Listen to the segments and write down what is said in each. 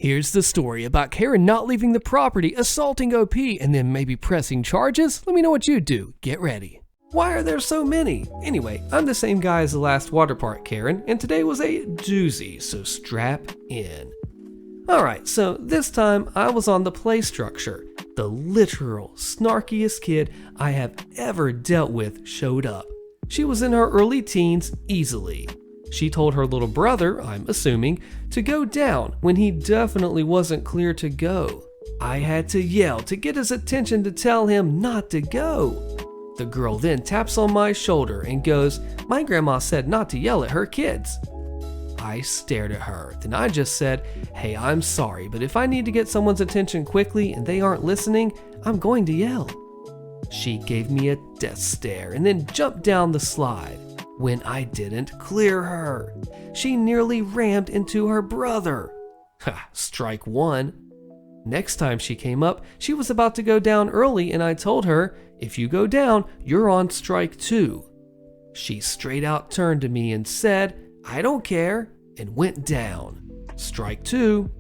Here's the story about Karen not leaving the property, assaulting OP, and then maybe pressing charges. Let me know what you do. Get ready. Why are there so many? Anyway, I'm the same guy as the last water park, Karen, and today was a doozy, so strap in. Alright, so this time I was on the play structure. The literal snarkiest kid I have ever dealt with showed up. She was in her early teens easily. She told her little brother, I'm assuming, to go down when he definitely wasn't clear to go. I had to yell to get his attention to tell him not to go. The girl then taps on my shoulder and goes, "My grandma said not to yell at her kids." I stared at her, then I just said, "Hey, I'm sorry, but if I need to get someone's attention quickly and they aren't listening, I'm going to yell." She gave me a death stare and then jumped down the slide. When I didn't clear her, she nearly rammed into her brother. Ha, strike one. Next time she came up, she was about to go down early and I told her, "If you go down, you're on strike two." She straight out turned to me and said, "I don't care," and went down. Strike two.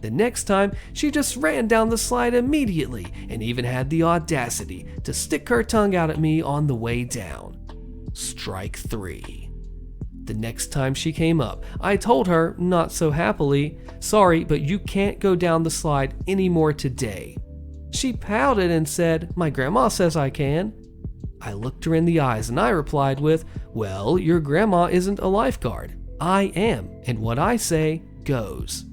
The next time, she just ran down the slide immediately and even had the audacity to stick her tongue out at me on the way down. Strike three. The next time she came up, I told her, not so happily, "Sorry, but you can't go down the slide anymore today." She pouted and said, "My grandma says I can." I looked her in the eyes and I replied with, "Well, your grandma isn't a lifeguard. I am, and what I say goes."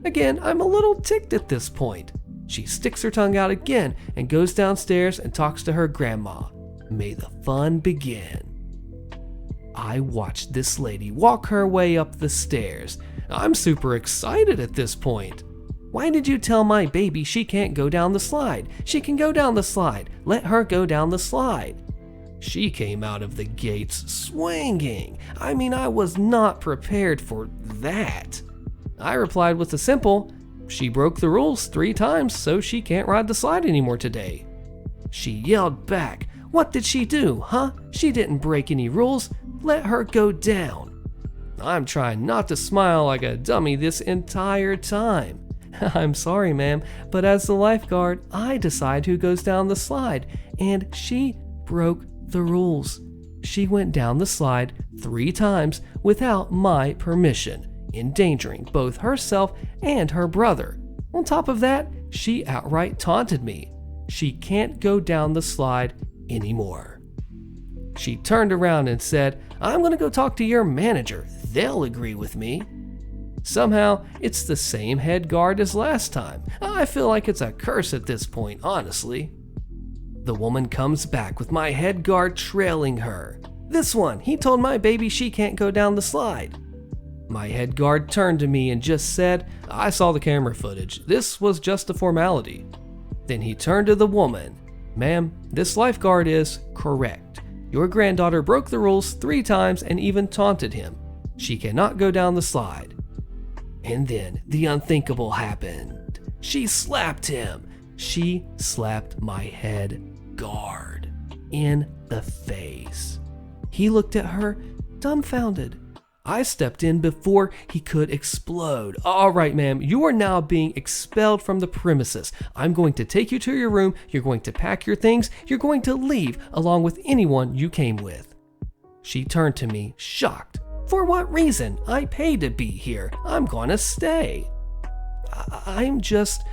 Again, I'm a little ticked at this point. She sticks her tongue out again and goes downstairs and talks to her grandma. May the fun begin. I watched this lady walk her way up the stairs. I'm super excited at this point. "Why did you tell my baby she can't go down the slide? She can go down the slide. Let her go down the slide." She came out of the gates swinging. I mean, I was not prepared for that. I replied with a simple, "She broke the rules 3 times, so she can't ride the slide anymore today." She yelled back, "What did she do, huh? She didn't break any rules. Let her go down." I'm trying not to smile like a dummy this entire time. "I'm sorry, ma'am, but as the lifeguard, I decide who goes down the slide, and she broke the rules. She went down the slide 3 times without my permission, endangering both herself and her brother. On top of that, she outright taunted me. She can't go down the slide anymore." She turned around and said, "I'm going to go talk to your manager. They'll agree with me." Somehow, it's the same head guard as last time. I feel like it's a curse at this point, honestly. The woman comes back with my head guard trailing her. "This one, he told my baby she can't go down the slide." My head guard turned to me and just said, "I saw the camera footage. This was just a formality." Then he turned to the woman. "Ma'am, this lifeguard is correct. Your granddaughter broke the rules 3 times and even taunted him. She cannot go down the slide." And then the unthinkable happened. She slapped him. She slapped my head guard in the face. He looked at her, dumbfounded. I stepped in before he could explode. "All right, ma'am, you are now being expelled from the premises. I'm going to take you to your room. You're going to pack your things. You're going to leave along with anyone you came with." She turned to me, shocked. "For what reason? I paid to be here. I'm gonna stay." I'm just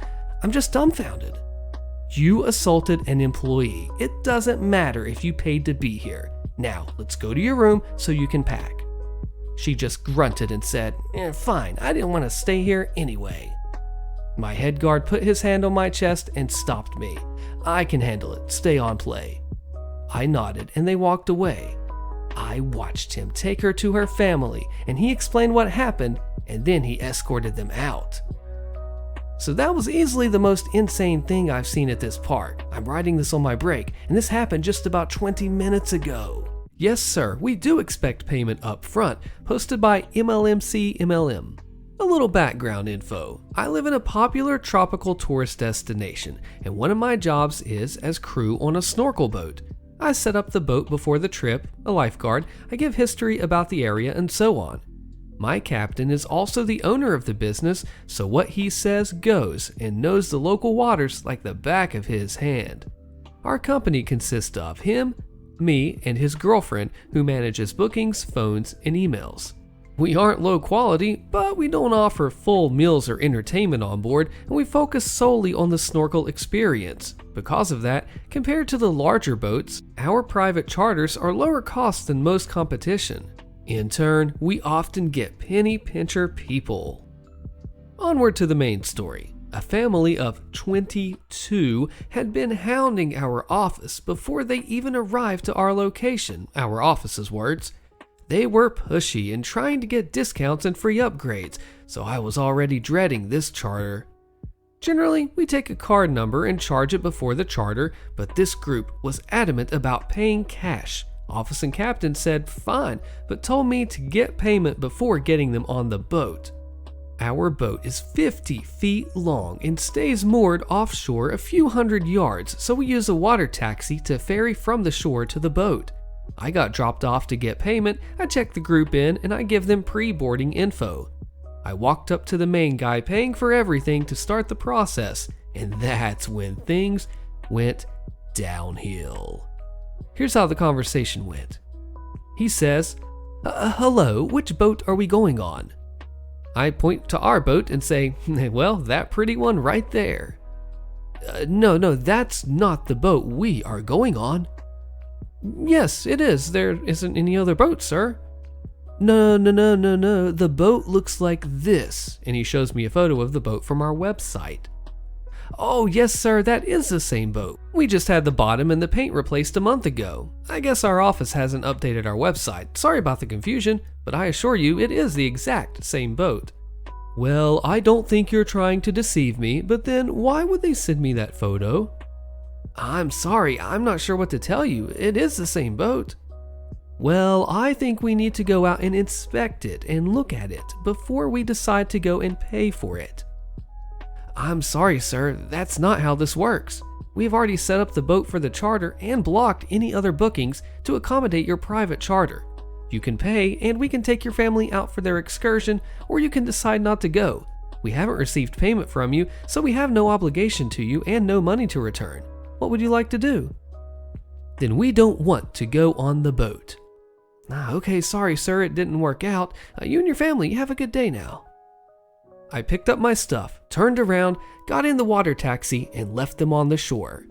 dumbfounded. "You assaulted an employee. It doesn't matter if you paid to be here. Now, let's go to your room so you can pack." She just grunted and said, "Fine, I didn't want to stay here anyway." My head guard put his hand on my chest and stopped me. "I can handle it. Stay on play." I nodded and they walked away. I watched him take her to her family and he explained what happened and then he escorted them out. So that was easily the most insane thing I've seen at this park. I'm writing this on my break and this happened just about 20 minutes ago. Yes, sir, we do expect payment up front, posted by MLMC MLM. A little background info. I live in a popular tropical tourist destination, and one of my jobs is as crew on a snorkel boat. I set up the boat before the trip, a lifeguard, I give history about the area, and so on. My captain is also the owner of the business, so what he says goes and knows the local waters like the back of his hand. Our company consists of him, me, and his girlfriend who manages bookings, phones, and emails. We aren't low quality, but we don't offer full meals or entertainment on board, and we focus solely on the snorkel experience. Because of that, compared to the larger boats, our private charters are lower cost than most competition. In turn, we often get penny pincher people. Onward to the main story. A family of 22 had been hounding our office before they even arrived to our location, our office's words. They were pushy and trying to get discounts and free upgrades, so I was already dreading this charter. Generally, we take a card number and charge it before the charter, but this group was adamant about paying cash. Office and captain said fine, but told me to get payment before getting them on the boat. Our boat is 50 feet long and stays moored offshore a few hundred yards, so we use a water taxi to ferry from the shore to the boat. I got dropped off to get payment, I check the group in, and I give them pre-boarding info. I walked up to the main guy paying for everything to start the process, and that's when things went downhill. Here's how the conversation went. He says, hello, which boat are we going on? I point to our boat and say, well, that pretty one right there. No, that's not the boat we are going on. Yes, it is. There isn't any other boat, sir. No. The boat looks like this. And he shows me a photo of the boat from our website. Oh, yes, sir, that is the same boat. We just had the bottom and the paint replaced a month ago. I guess our office hasn't updated our website. Sorry about the confusion, but I assure you it is the exact same boat. Well, I don't think you're trying to deceive me, but then why would they send me that photo? I'm sorry, I'm not sure what to tell you. It is the same boat. Well, I think we need to go out and inspect it and look at it before we decide to go and pay for it. I'm sorry, sir, that's not how this works. We've already set up the boat for the charter and blocked any other bookings to accommodate your private charter. You can pay and we can take your family out for their excursion, or you can decide not to go. We haven't received payment from you, so we have no obligation to you and no money to return. What would you like to do? Then we don't want to go on the boat. Okay, sorry, sir, it didn't work out. You and your family, have a good day now. I picked up my stuff, turned around, got in the water taxi, and left them on the shore.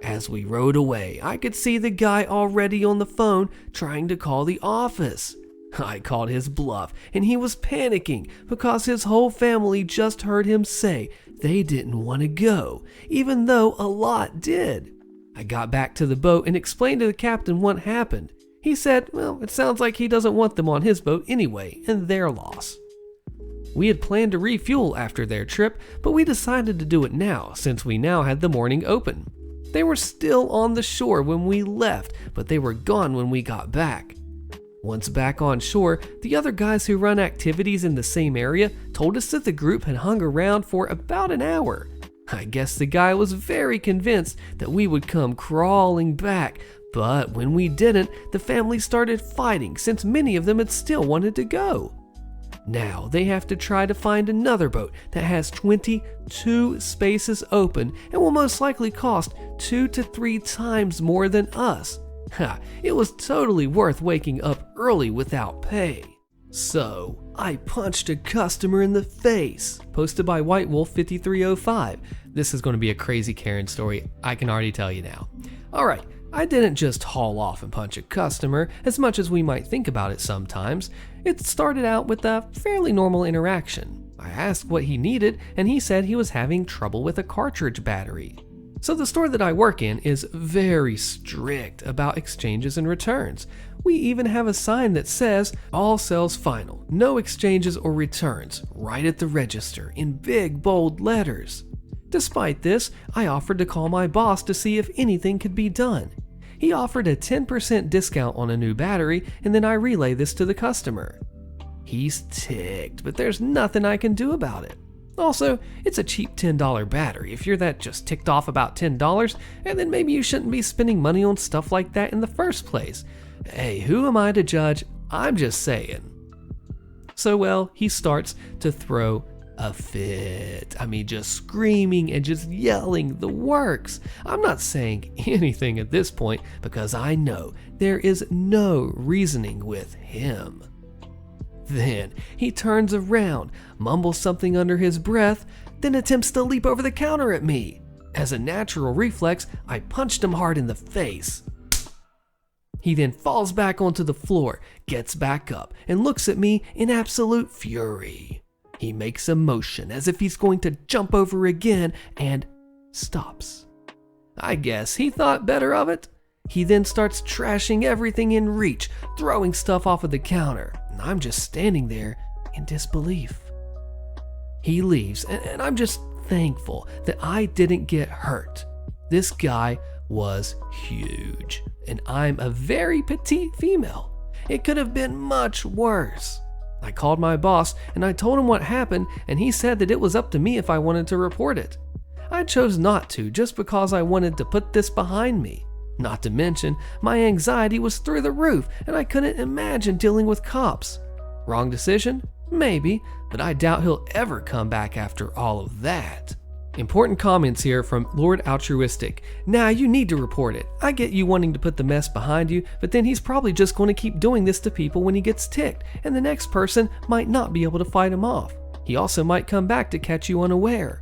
As we rode away, I could see the guy already on the phone trying to call the office. I called his bluff, and he was panicking because his whole family just heard him say they didn't want to go, even though a lot did. I got back to the boat and explained to the captain what happened. He said, well, it sounds like he doesn't want them on his boat anyway, and their loss. We had planned to refuel after their trip, but we decided to do it now since we now had the morning open. They were still on the shore when we left, but they were gone when we got back. Once back on shore, the other guys who run activities in the same area told us that the group had hung around for about an hour. I guess the guy was very convinced that we would come crawling back, but when we didn't, the family started fighting since many of them had still wanted to go. Now they have to try to find another boat that has 22 spaces open and will most likely cost 2 to 3 times more than us. It was totally worth waking up early without pay. So I punched a customer in the face. Posted by White Wolf 5305. This is going to be a crazy Karen story, I can already tell you now. Alright, I didn't just haul off and punch a customer, as much as we might think about it sometimes. It started out with a fairly normal interaction. I asked what he needed, and he said he was having trouble with a cartridge battery. So the store that I work in is very strict about exchanges and returns. We even have a sign that says, all sales final, no exchanges or returns, right at the register in big bold letters. Despite this, I offered to call my boss to see if anything could be done. He offered a 10% discount on a new battery, and then I relay this to the customer. He's ticked, but there's nothing I can do about it. Also, it's a cheap $10 battery. If you're that just ticked off about $10, and then maybe you shouldn't be spending money on stuff like that in the first place. Hey, who am I to judge? I'm just saying. So, well, he starts to throw a fit. I mean, just screaming and just yelling the works. I'm not saying anything at this point because I know there is no reasoning with him. Then he turns around, mumbles something under his breath, then attempts to leap over the counter at me. As a natural reflex, I punched him hard in the face. He then falls back onto the floor, gets back up, and looks at me in absolute fury. He makes a motion as if he's going to jump over again and stops. I guess he thought better of it. He then starts trashing everything in reach, throwing stuff off of the counter, and I'm just standing there in disbelief. He leaves, and I'm just thankful that I didn't get hurt. This guy was huge, and I'm a very petite female. It could have been much worse. I called my boss and I told him what happened, and he said that it was up to me if I wanted to report it. I chose not to just because I wanted to put this behind me. Not to mention, my anxiety was through the roof and I couldn't imagine dealing with cops. Wrong decision? Maybe, but I doubt he'll ever come back after all of that. Important comments here from Lord Altruistic. Nah, you need to report it. I get you wanting to put the mess behind you, but then he's probably just going to keep doing this to people when he gets ticked, and the next person might not be able to fight him off. He also might come back to catch you unaware.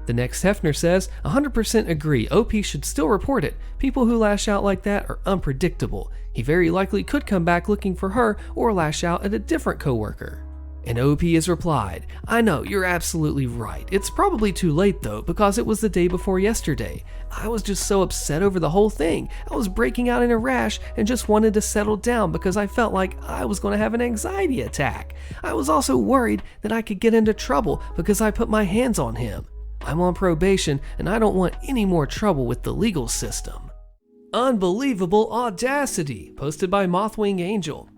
The next Hefner says, 100% agree, OP should still report it. People who lash out like that are unpredictable. He very likely could come back looking for her or lash out at a different coworker. And OP has replied, I know, you're absolutely right. It's probably too late though, because it was the day before yesterday. I was just so upset over the whole thing. I was breaking out in a rash and just wanted to settle down because I felt like I was going to have an anxiety attack. I was also worried that I could get into trouble because I put my hands on him. I'm on probation and I don't want any more trouble with the legal system. Unbelievable audacity, posted by Mothwing Angel.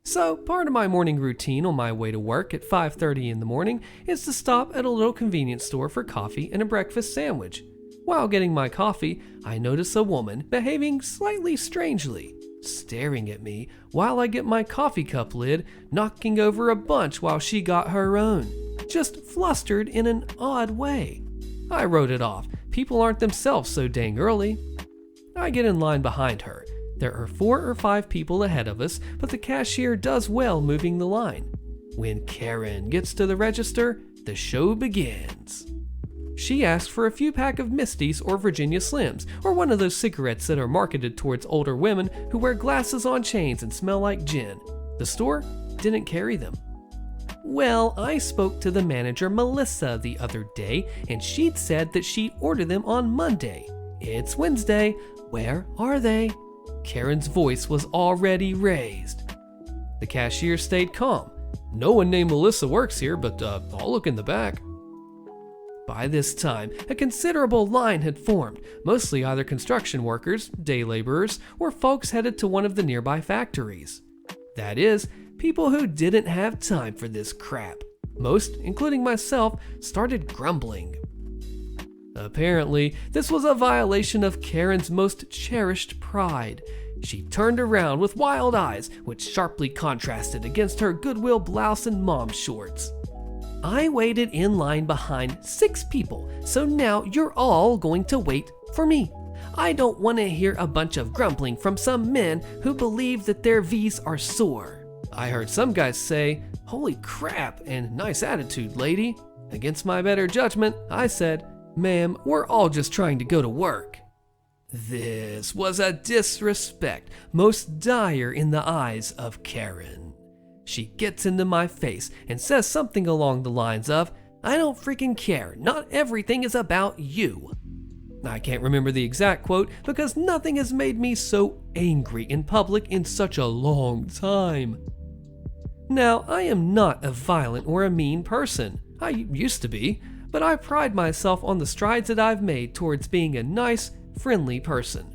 So, part of my morning routine on my way to work at 5:30 in the morning is to stop at a little convenience store for coffee and a breakfast sandwich. While getting my coffee, I notice a woman behaving slightly strangely, staring at me while I get my coffee cup lid, knocking over a bunch while she got her own, just flustered in an odd way. I wrote it off. People aren't themselves so dang early. I get in line behind her. There are 4 or 5 people ahead of us, but the cashier does well moving the line. When Karen gets to the register, the show begins. She asks for a few pack of Misties or Virginia Slims, or one of those cigarettes that are marketed towards older women who wear glasses on chains and smell like gin. The store didn't carry them. Well, I spoke to the manager Melissa the other day, and she'd said that she'd order them on Monday. It's Wednesday. Where are they? Karen's voice was already raised. The cashier stayed calm. No one named Melissa works here, but I'll look in the back. By this time, a considerable line had formed, mostly either construction workers, day laborers, or folks headed to one of the nearby factories. That is, people who didn't have time for this crap. Most, including myself, started grumbling. Apparently, this was a violation of Karen's most cherished pride. She turned around with wild eyes, which sharply contrasted against her Goodwill blouse and mom shorts. I waited in line behind 6 people, so now you're all going to wait for me. I don't want to hear a bunch of grumbling from some men who believe that their V's are sore. I heard some guys say, "Holy crap," and "nice attitude, lady." Against my better judgment, I said, "Ma'am, we're all just trying to go to work." This was a disrespect most dire in the eyes of Karen. She gets into my face and says something along the lines of, "I don't freaking care, not everything is about you." I can't remember the exact quote because nothing has made me so angry in public in such a long time. Now, I am not a violent or a mean person. I used to be, but I pride myself on the strides that I've made towards being a nice, friendly person.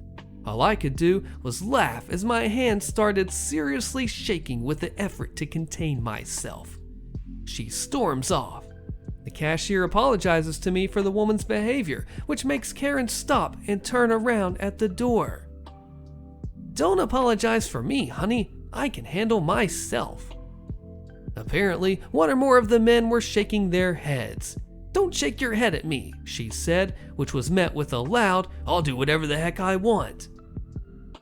All I could do was laugh as my hands started seriously shaking with the effort to contain myself. She storms off. The cashier apologizes to me for the woman's behavior, which makes Karen stop and turn around at the door. "Don't apologize for me, honey. I can handle myself." Apparently, one or more of the men were shaking their heads. "Don't shake your head at me," she said, which was met with a loud, "I'll do whatever the heck I want."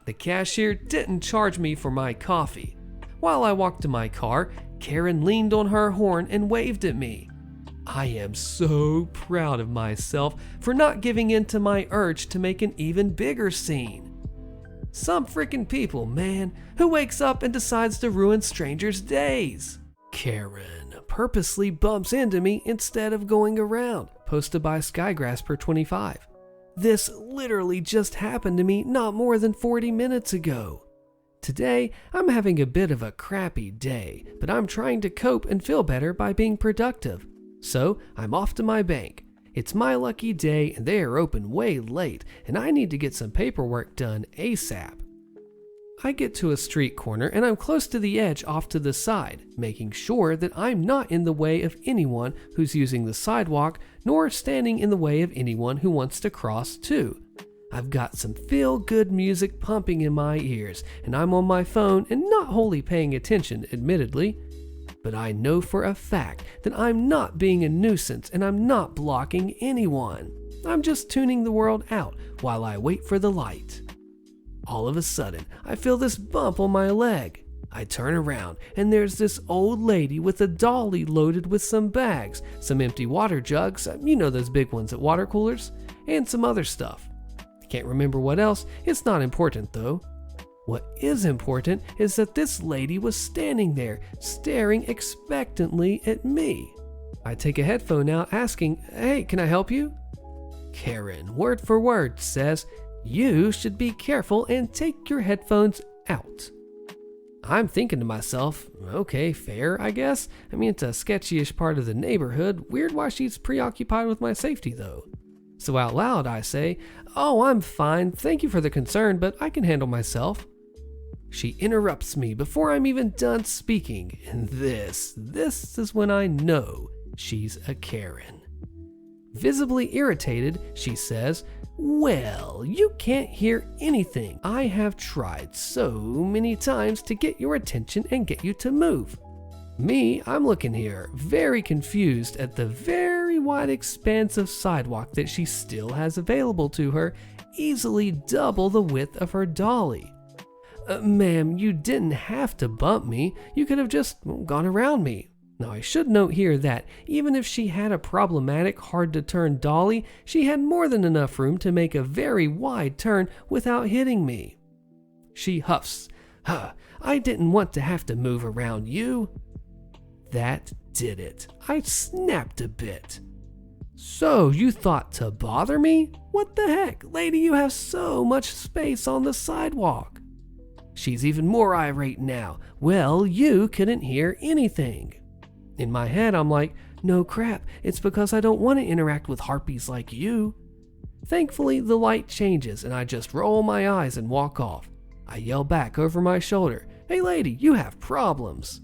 The cashier didn't charge me for my coffee. While I walked to my car, Karen leaned on her horn and waved at me. I am so proud of myself for not giving in to my urge to make an even bigger scene. Some freaking people, man, who wakes up and decides to ruin strangers' days. Karen purposely bumps into me instead of going around, posted by Skygrasper25. This literally just happened to me not more than 40 minutes ago. Today, I'm having a bit of a crappy day, but I'm trying to cope and feel better by being productive. So, I'm off to my bank. It's my lucky day and they are open way late, and I need to get some paperwork done ASAP. I get to a street corner and I'm close to the edge off to the side, making sure that I'm not in the way of anyone who's using the sidewalk, nor standing in the way of anyone who wants to cross too. I've got some feel-good music pumping in my ears, and I'm on my phone and not wholly paying attention, admittedly. But I know for a fact that I'm not being a nuisance and I'm not blocking anyone. I'm just tuning the world out while I wait for the light. All of a sudden, I feel this bump on my leg. I turn around and there's this old lady with a dolly loaded with some bags, some empty water jugs, you know those big ones at water coolers, and some other stuff. I can't remember what else, it's not important though. What is important is that this lady was standing there, staring expectantly at me. I take a headphone out asking, "Hey, can I help you?" Karen, word for word, says, "You should be careful and take your headphones out." I'm thinking to myself, okay, fair, I guess. I mean, it's a sketchy-ish part of the neighborhood. Weird why she's preoccupied with my safety, though. So out loud, I say, "Oh, I'm fine. Thank you for the concern, but I can handle myself." She interrupts me before I'm even done speaking, and this is when I know she's a Karen. Visibly irritated, she says, "Well, you can't hear anything. I have tried so many times to get your attention and get you to move." Me, I'm looking here, very confused at the very wide expanse of sidewalk that she still has available to her, easily double the width of her dolly. "Ma'am, you didn't have to bump me. You could have just gone around me." Now, I should note here that even if she had a problematic, hard-to-turn dolly, she had more than enough room to make a very wide turn without hitting me. She huffs, "I didn't want to have to move around you." That did it. I snapped a bit. "So you thought to bother me? What the heck, lady, you have so much space on the sidewalk." She's even more irate now. "Well, you couldn't hear anything." In my head, I'm like, no crap, it's because I don't want to interact with harpies like you. Thankfully, the light changes and I just roll my eyes and walk off. I yell back over my shoulder, "Hey lady, you have problems."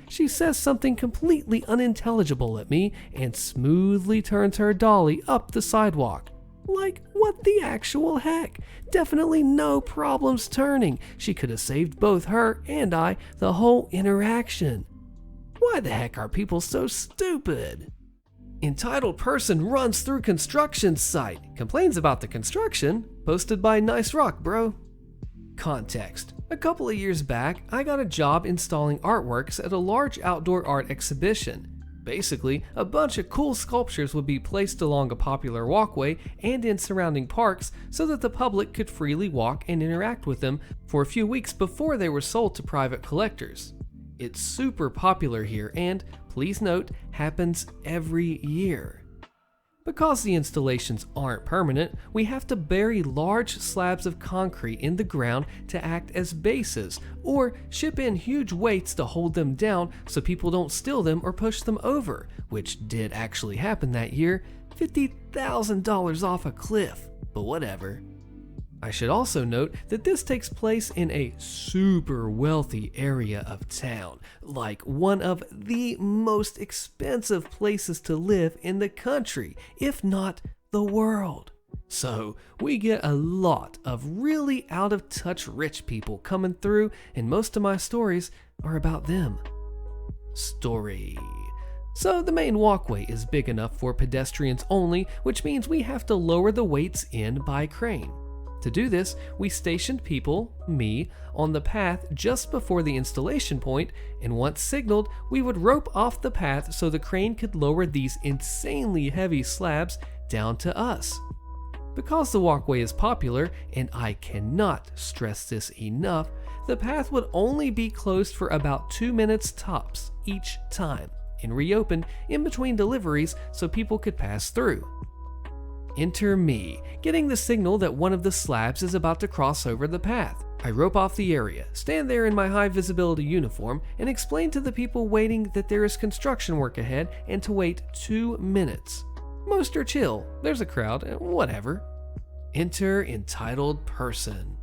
She says something completely unintelligible at me and smoothly turns her dolly up the sidewalk. Like, what the actual heck? Definitely no problems turning. She could have saved both her and I the whole interaction. Why the heck are people so stupid? Entitled person runs through construction site, complains about the construction, posted by Nice Rock, bro. Context. A couple of years back, I got a job installing artworks at a large outdoor art exhibition. Basically, a bunch of cool sculptures would be placed along a popular walkway and in surrounding parks so that the public could freely walk and interact with them for a few weeks before they were sold to private collectors. It's super popular here and, please note, happens every year. Because the installations aren't permanent, we have to bury large slabs of concrete in the ground to act as bases, or ship in huge weights to hold them down so people don't steal them or push them over, which did actually happen that year. $50,000 off a cliff, but whatever. I should also note that this takes place in a super wealthy area of town, like one of the most expensive places to live in the country, if not the world. So we get a lot of really out of touch rich people coming through, and most of my stories are about them. Story. So the main walkway is big enough for pedestrians only, which means we have to lower the weights in by crane. To do this, we stationed people, me, on the path just before the installation point, and once signaled, we would rope off the path so the crane could lower these insanely heavy slabs down to us. Because the walkway is popular, and I cannot stress this enough, the path would only be closed for about 2 minutes tops each time, and reopened in between deliveries so people could pass through. Enter me, getting the signal that one of the slabs is about to cross over the path. I rope off the area, stand there in my high visibility uniform, and explain to the people waiting that there is construction work ahead and to wait 2 minutes. Most are chill, there's a crowd, whatever. Enter entitled person.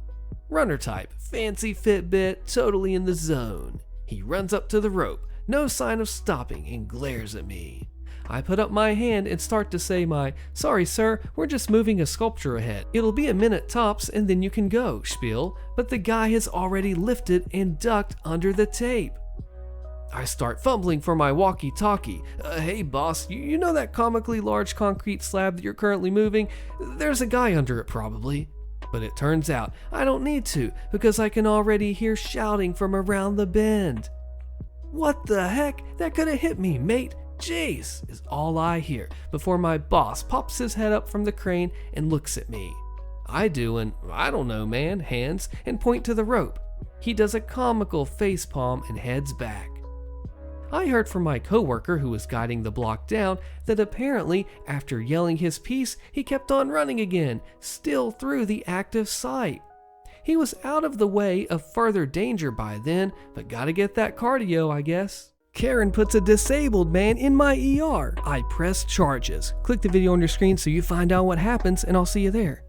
Runner type, fancy Fitbit, totally in the zone. He runs up to the rope, no sign of stopping, and glares at me. I put up my hand and start to say my, "Sorry sir, we're just moving a sculpture ahead. It'll be a minute tops and then you can go," spiel, but the guy has already lifted and ducked under the tape. I start fumbling for my walkie-talkie. Hey boss, you know that comically large concrete slab that you're currently moving? There's a guy under it probably. But it turns out I don't need to because I can already hear shouting from around the bend. "What the heck? That could have hit me, mate. Jeez," is all I hear before my boss pops his head up from the crane and looks at me. I do an "I don't know man" hands and point to the rope. He does a comical facepalm and heads back. I heard from my coworker who was guiding the block down that apparently after yelling his piece, he kept on running again, still through the active site. He was out of the way of further danger by then, but gotta get that cardio, I guess. Karen puts a disabled man in my ER. I press charges. Click the video on your screen so you find out what happens, and I'll see you there.